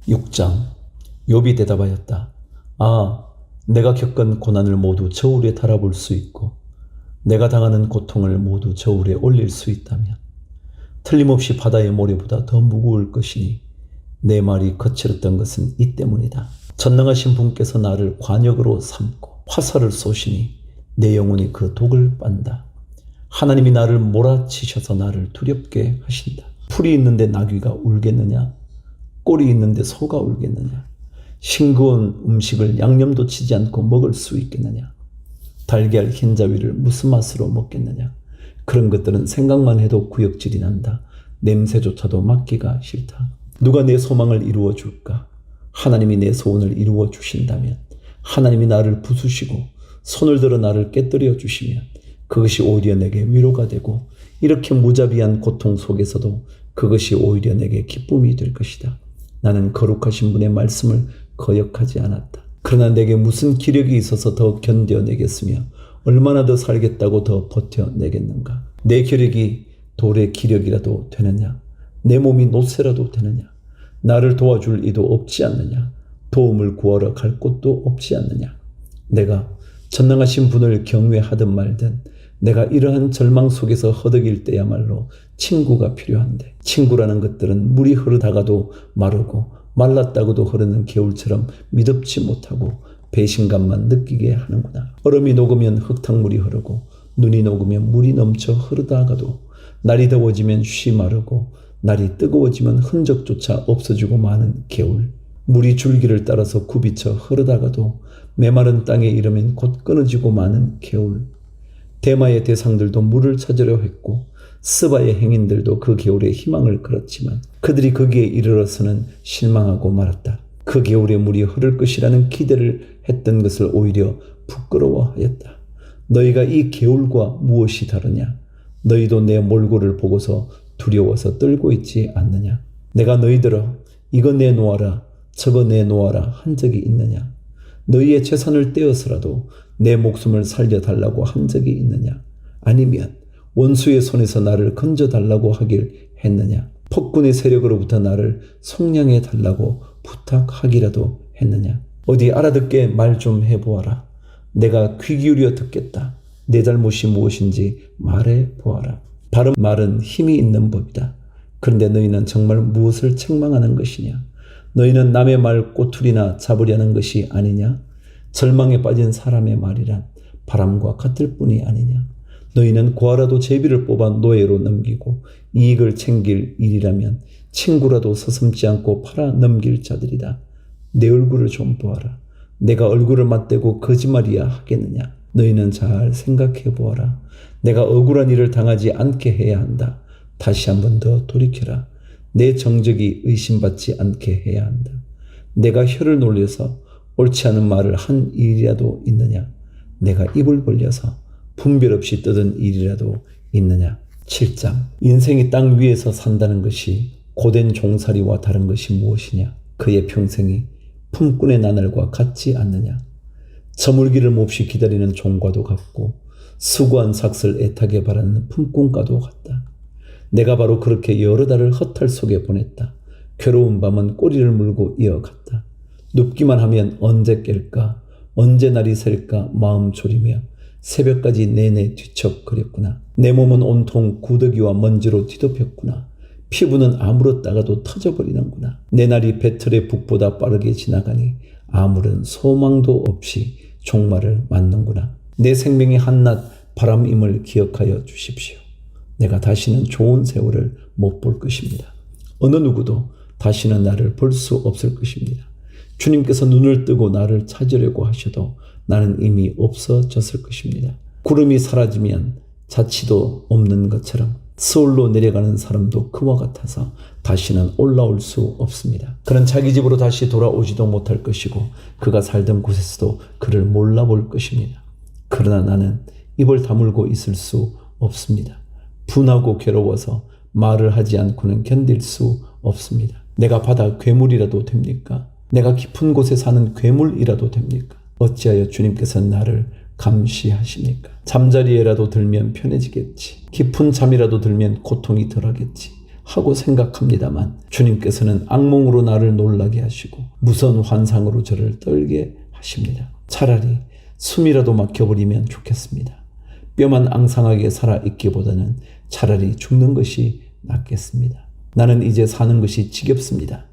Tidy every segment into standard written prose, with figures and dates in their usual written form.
6장. 욥이 대답하였다. 아, 내가 겪은 고난을 모두 저울에 달아볼 수 있고 내가 당하는 고통을 모두 저울에 올릴 수 있다면 틀림없이 바다의 모래보다 더 무거울 것이니 내 말이 거칠었던 것은 이 때문이다. 전능하신 분께서 나를 관역으로 삼고 화살을 쏘시니 내 영혼이 그 독을 빤다. 하나님이 나를 몰아치셔서 나를 두렵게 하신다. 풀이 있는데 나귀가 울겠느냐? 꼴이 있는데 소가 울겠느냐? 싱거운 음식을 양념도 치지 않고 먹을 수 있겠느냐? 달걀 흰자위를 무슨 맛으로 먹겠느냐? 그런 것들은 생각만 해도 구역질이 난다. 냄새조차도 맡기가 싫다. 누가 내 소망을 이루어 줄까? 하나님이 내 소원을 이루어 주신다면, 하나님이 나를 부수시고 손을 들어 나를 깨뜨려 주시면 그것이 오히려 내게 위로가 되고, 이렇게 무자비한 고통 속에서도 그것이 오히려 내게 기쁨이 될 것이다. 나는 거룩하신 분의 말씀을 거역하지 않았다. 그러나 내게 무슨 기력이 있어서 더 견뎌내겠으며 얼마나 더 살겠다고 더 버텨내겠는가? 내 기력이 돌의 기력이라도 되느냐? 내 몸이 노새라도 되느냐? 나를 도와줄 이도 없지 않느냐? 도움을 구하러 갈 곳도 없지 않느냐? 내가 전능하신 분을 경외하든 말든 내가 이러한 절망 속에서 허덕일 때야말로 친구가 필요한데, 친구라는 것들은 물이 흐르다가도 마르고 말랐다고도 흐르는 개울처럼 미덥지 못하고 배신감만 느끼게 하는구나. 얼음이 녹으면 흙탕물이 흐르고 눈이 녹으면 물이 넘쳐 흐르다가도 날이 더워지면 쉬 마르고 날이 뜨거워지면 흔적조차 없어지고 마는 개울. 물이 줄기를 따라서 굽이쳐 흐르다가도 메마른 땅에 이르면 곧 끊어지고 마는 개울. 대마의 대상들도 물을 찾으려 했고 스바의 행인들도 그 개울에 희망을 걸었지만 그들이 거기에 이르러서는 실망하고 말았다. 그 개울에 물이 흐를 것이라는 기대를 했던 것을 오히려 부끄러워하였다. 너희가 이 개울과 무엇이 다르냐? 너희도 내 몰골을 보고서 두려워서 떨고 있지 않느냐? 내가 너희들아 이거 내놓아라 저거 내놓아라 한 적이 있느냐? 너희의 재산을 떼어서라도 내 목숨을 살려달라고 한 적이 있느냐? 아니면 원수의 손에서 나를 건져달라고 하길 했느냐? 폭군의 세력으로부터 나를 속량해 달라고 부탁하기라도 했느냐? 어디 알아듣게 말 좀 해보아라. 내가 귀 기울여 듣겠다. 내 잘못이 무엇인지 말해 보아라. 바른 말은 힘이 있는 법이다. 그런데 너희는 정말 무엇을 책망하는 것이냐? 너희는 남의 말 꼬투리나 잡으려는 것이 아니냐? 절망에 빠진 사람의 말이란 바람과 같을 뿐이 아니냐? 너희는 고아라도 제비를 뽑아 노예로 넘기고 이익을 챙길 일이라면 친구라도 서슴지 않고 팔아 넘길 자들이다. 내 얼굴을 좀 보아라. 내가 얼굴을 맞대고 거짓말이야 하겠느냐? 너희는 잘 생각해 보아라. 내가 억울한 일을 당하지 않게 해야 한다. 다시 한 번 더 돌이켜라. 내 정적이 의심받지 않게 해야 한다. 내가 혀를 놀려서 옳지 않은 말을 한 일이라도 있느냐? 내가 입을 벌려서 분별 없이 떠든 일이라도 있느냐? 7장. 인생이 땅 위에서 산다는 것이 고된 종살이와 다른 것이 무엇이냐? 그의 평생이 품꾼의 나날과 같지 않느냐? 저물기를 몹시 기다리는 종과도 같고 수고한 삭슬 애타게 바라는 품꾼과도 같다. 내가 바로 그렇게 여러 달을 허탈 속에 보냈다. 괴로운 밤은 꼬리를 물고 이어갔다. 눕기만 하면 언제 깰까, 언제 날이 셀까 마음 졸이며 새벽까지 내내 뒤척거렸구나. 내 몸은 온통 구더기와 먼지로 뒤덮였구나. 피부는 아물었다가도 터져버리는구나. 내 날이 배틀의 북보다 빠르게 지나가니 아무런 소망도 없이 종말을 맞는구나. 내 생명이 한낱 바람임을 기억하여 주십시오. 내가 다시는 좋은 세월을 못 볼 것입니다. 어느 누구도 다시는 나를 볼 수 없을 것입니다. 주님께서 눈을 뜨고 나를 찾으려고 하셔도 나는 이미 없어졌을 것입니다. 구름이 사라지면 자취도 없는 것처럼 서울로 내려가는 사람도 그와 같아서 다시는 올라올 수 없습니다. 그는 자기 집으로 다시 돌아오지도 못할 것이고 그가 살던 곳에서도 그를 몰라볼 것입니다. 그러나 나는 입을 다물고 있을 수 없습니다. 분하고 괴로워서 말을 하지 않고는 견딜 수 없습니다. 내가 바다 괴물이라도 됩니까? 내가 깊은 곳에 사는 괴물이라도 됩니까? 어찌하여 주님께서 나를 감시하십니까? 잠자리에라도 들면 편해지겠지. 깊은 잠이라도 들면 고통이 덜하겠지. 하고 생각합니다만 주님께서는 악몽으로 나를 놀라게 하시고 무서운 환상으로 저를 떨게 하십니다. 차라리 숨이라도 막혀버리면 좋겠습니다. 뼈만 앙상하게 살아있기보다는 차라리 죽는 것이 낫겠습니다. 나는 이제 사는 것이 지겹습니다.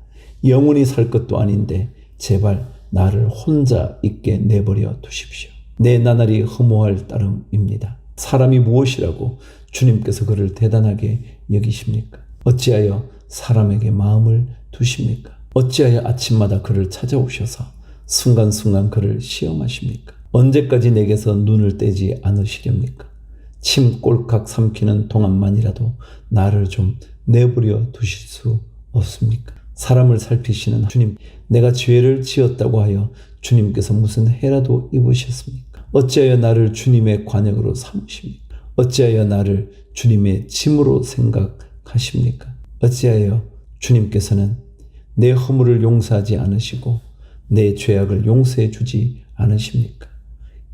영원히 살 것도 아닌데 제발 나를 혼자 있게 내버려 두십시오. 내 나날이 허무할 따름입니다. 사람이 무엇이라고 주님께서 그를 대단하게 여기십니까? 어찌하여 사람에게 마음을 두십니까? 어찌하여 아침마다 그를 찾아오셔서 순간순간 그를 시험하십니까? 언제까지 내게서 눈을 떼지 않으시렵니까? 침 꼴깍 삼키는 동안만이라도 나를 좀 내버려 두실 수 없습니까? 사람을 살피시는 주님, 내가 죄를 지었다고 하여 주님께서 무슨 해라도 입으셨습니까? 어찌하여 나를 주님의 관역으로 삼으십니까? 어찌하여 나를 주님의 짐으로 생각하십니까? 어찌하여 주님께서는 내 허물을 용서하지 않으시고 내 죄악을 용서해 주지 않으십니까?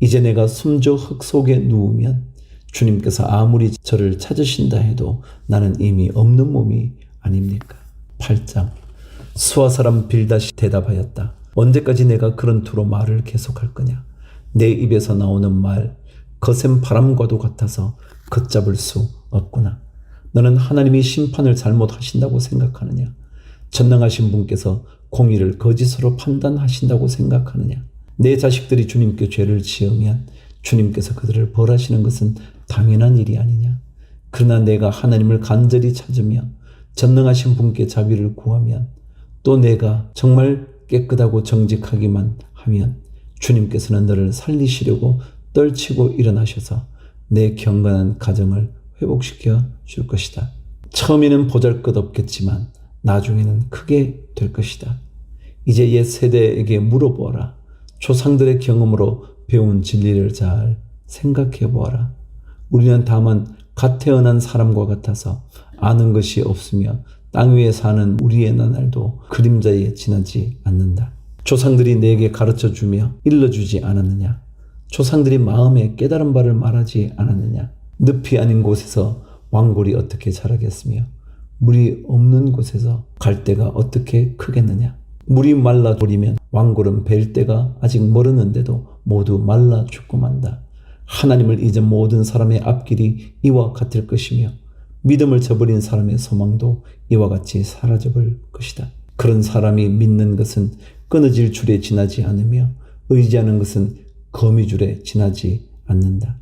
이제 내가 숨져 흙 속에 누우면 주님께서 아무리 저를 찾으신다 해도 나는 이미 없는 몸이 아닙니까? 8장 수아 사람 빌닷이 대답하였다. 언제까지 내가 그런 투로 말을 계속할 거냐? 내 입에서 나오는 말 거센 바람과도 같아서 걷잡을 수 없구나. 너는 하나님이 심판을 잘못하신다고 생각하느냐? 전능하신 분께서 공의를 거짓으로 판단하신다고 생각하느냐? 내 자식들이 주님께 죄를 지으면 주님께서 그들을 벌하시는 것은 당연한 일이 아니냐? 그러나 내가 하나님을 간절히 찾으며 전능하신 분께 자비를 구하면 또 내가 정말 깨끗하고 정직하기만 하면 주님께서는 너를 살리시려고 떨치고 일어나셔서 내 경건한 가정을 회복시켜 줄 것이다. 처음에는 보잘것없겠지만 나중에는 크게 될 것이다. 이제 옛 세대에게 물어보아라. 조상들의 경험으로 배운 진리를 잘 생각해 보아라. 우리는 다만 갓 태어난 사람과 같아서 아는 것이 없으며 땅 위에 사는 우리의 나날도 그림자에 지나지 않는다. 조상들이 내게 가르쳐주며 일러주지 않았느냐? 조상들이 마음에 깨달은 바를 말하지 않았느냐? 늪이 아닌 곳에서 왕골이 어떻게 자라겠으며 물이 없는 곳에서 갈대가 어떻게 크겠느냐? 물이 말라 버리면 왕골은 벨 때가 아직 멀었는데도 모두 말라 죽고 만다. 하나님을 잊은 모든 사람의 앞길이 이와 같을 것이며 믿음을 저버린 사람의 소망도 이와 같이 사라져버릴 것이다. 그런 사람이 믿는 것은 끊어질 줄에 지나지 않으며 의지하는 것은 거미줄에 지나지 않는다.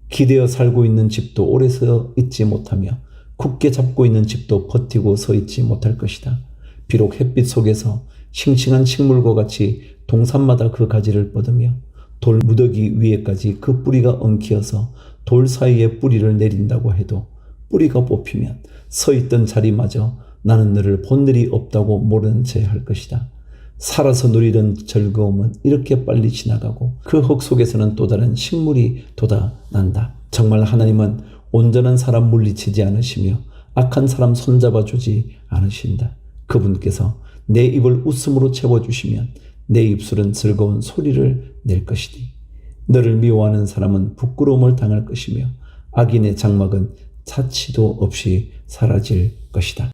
기대어 살고 있는 집도 오래 서 있지 못하며 굳게 잡고 있는 집도 버티고 서 있지 못할 것이다. 비록 햇빛 속에서 싱싱한 식물과 같이 동산마다 그 가지를 뻗으며 돌 무더기 위에까지 그 뿌리가 엉키어서 돌 사이에 뿌리를 내린다고 해도 뿌리가 뽑히면 서 있던 자리마저 나는 너를 본 일이 없다고 모르는 채 할 것이다. 살아서 누리던 즐거움은 이렇게 빨리 지나가고 그 흙 속에서는 또 다른 식물이 돋아난다. 정말 하나님은 온전한 사람 물리치지 않으시며 악한 사람 손잡아 주지 않으신다. 그분께서 내 입을 웃음으로 채워주시면 내 입술은 즐거운 소리를 낼 것이니 너를 미워하는 사람은 부끄러움을 당할 것이며 악인의 장막은 차치도 없이 사라질 것이다.